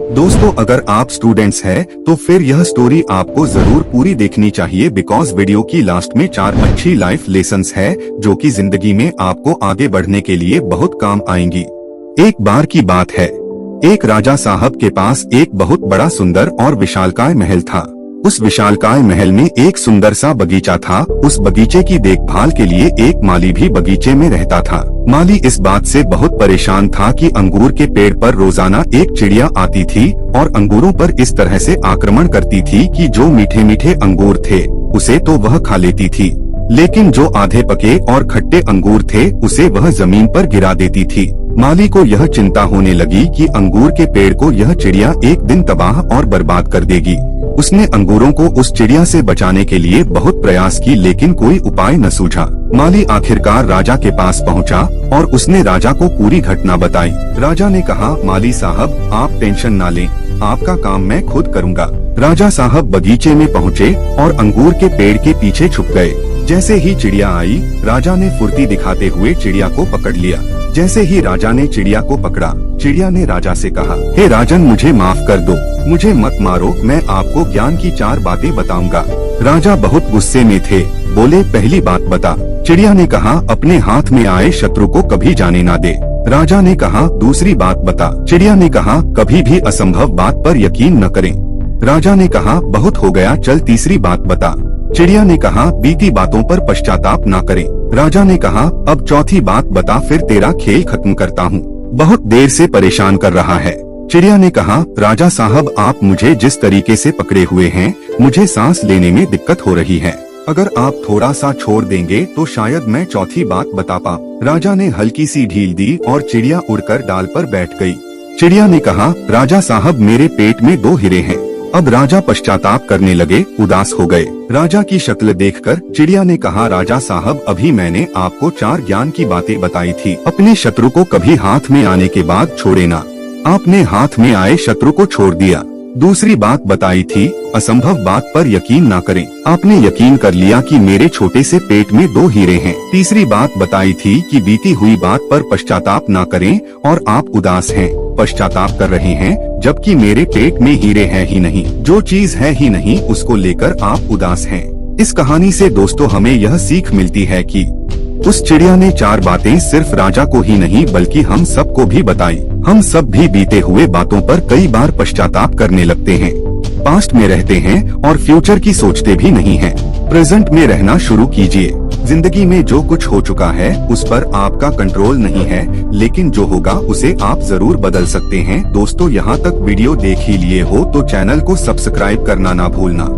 दोस्तों, अगर आप स्टूडेंट्स हैं तो फिर यह स्टोरी आपको जरूर पूरी देखनी चाहिए, बिकॉज वीडियो की लास्ट में 4 अच्छी लाइफ लेसन्स है जो कि जिंदगी में आपको आगे बढ़ने के लिए बहुत काम आएंगी। एक बार की बात है, एक राजा साहब के पास एक बहुत बड़ा सुंदर और विशालकाय महल था। उस विशालकाय महल में एक सुंदर सा बगीचा था। उस बगीचे की देखभाल के लिए एक माली भी बगीचे में रहता था। माली इस बात से बहुत परेशान था कि अंगूर के पेड़ पर रोजाना एक चिड़िया आती थी और अंगूरों पर इस तरह से आक्रमण करती थी कि जो मीठे मीठे अंगूर थे उसे तो वह खा लेती थी, लेकिन जो आधे पके और खट्टे अंगूर थे उसे वह जमीन पर गिरा देती थी। माली को यह चिंता होने लगी कि अंगूर के पेड़ को यह चिड़िया एक दिन तबाह और बर्बाद कर देगी। उसने अंगूरों को उस चिड़िया से बचाने के लिए बहुत प्रयास की, लेकिन कोई उपाय न सूझा। माली आखिरकार राजा के पास पहुंचा और उसने राजा को पूरी घटना बताई। राजा ने कहा, माली साहब आप टेंशन ना लें, आपका काम मैं खुद करूंगा। राजा साहब बगीचे में पहुंचे और अंगूर के पेड़ के पीछे छुप गए। जैसे ही चिड़िया आई, राजा ने फुर्ती दिखाते हुए चिड़िया को पकड़ लिया। जैसे ही राजा ने चिड़िया को पकड़ा, चिड़िया ने राजा से कहा, हे राजन, मुझे माफ कर दो, मुझे मत मारो, मैं आपको ज्ञान की 4 बातें बताऊंगा। राजा बहुत गुस्से में थे, बोले, पहली बात बता। चिड़िया ने कहा, अपने हाथ में आए शत्रु को कभी जाने ना दे। राजा ने कहा, दूसरी बात बता। चिड़िया ने कहा, कभी भी असंभव बात पर यकीन न करें। राजा ने कहा, बहुत हो गया, चल तीसरी बात बता। चिड़िया ने कहा, बीती बातों पर पश्चाताप ना करें। राजा ने कहा, अब चौथी बात बता, फिर तेरा खेल खत्म करता हूँ, बहुत देर से परेशान कर रहा है। चिड़िया ने कहा, राजा साहब आप मुझे जिस तरीके से पकड़े हुए हैं, मुझे सांस लेने में दिक्कत हो रही है। अगर आप थोड़ा सा छोड़ देंगे तो शायद मैं चौथी बात बता पाऊँ। राजा ने हल्की सी ढील दी और चिड़िया उड़कर डाल पर बैठ गई। चिड़िया ने कहा, राजा साहब मेरे पेट में 2 हीरे हैं। अब राजा पश्चाताप करने लगे, उदास हो गए। राजा की शक्ल देखकर चिड़िया ने कहा, राजा साहब अभी मैंने आपको 4 ज्ञान की बातें बताई थी। अपने शत्रु को कभी हाथ में आने के बाद छोड़े ना। आपने हाथ में आए शत्रु को छोड़ दिया। दूसरी बात बताई थी, असंभव बात पर यकीन ना करें। आपने यकीन कर लिया कि मेरे छोटे से पेट में 2 हीरे हैं। तीसरी बात बताई थी कि बीती हुई बात पर पश्चाताप ना करें और आप उदास हैं, पश्चाताप कर रहे हैं, जबकि मेरे पेट में हीरे हैं ही नहीं। जो चीज है ही नहीं उसको लेकर आप उदास हैं। इस कहानी से दोस्तों हमें यह सीख मिलती है कि उस चिड़िया ने 4 बातें सिर्फ राजा को ही नहीं बल्कि हम सबको भी बताई। हम सब भी बीते हुए बातों पर कई बार पश्चाताप करने लगते हैं, पास्ट में रहते हैं और फ्यूचर की सोचते भी नहीं हैं। प्रेजेंट में रहना शुरू कीजिए। जिंदगी में जो कुछ हो चुका है उस पर आपका कंट्रोल नहीं है, लेकिन जो होगा उसे आप जरूर बदल सकते हैं। दोस्तों यहाँ तक वीडियो देख ही लिए हो तो चैनल को सब्सक्राइब करना ना भूलना।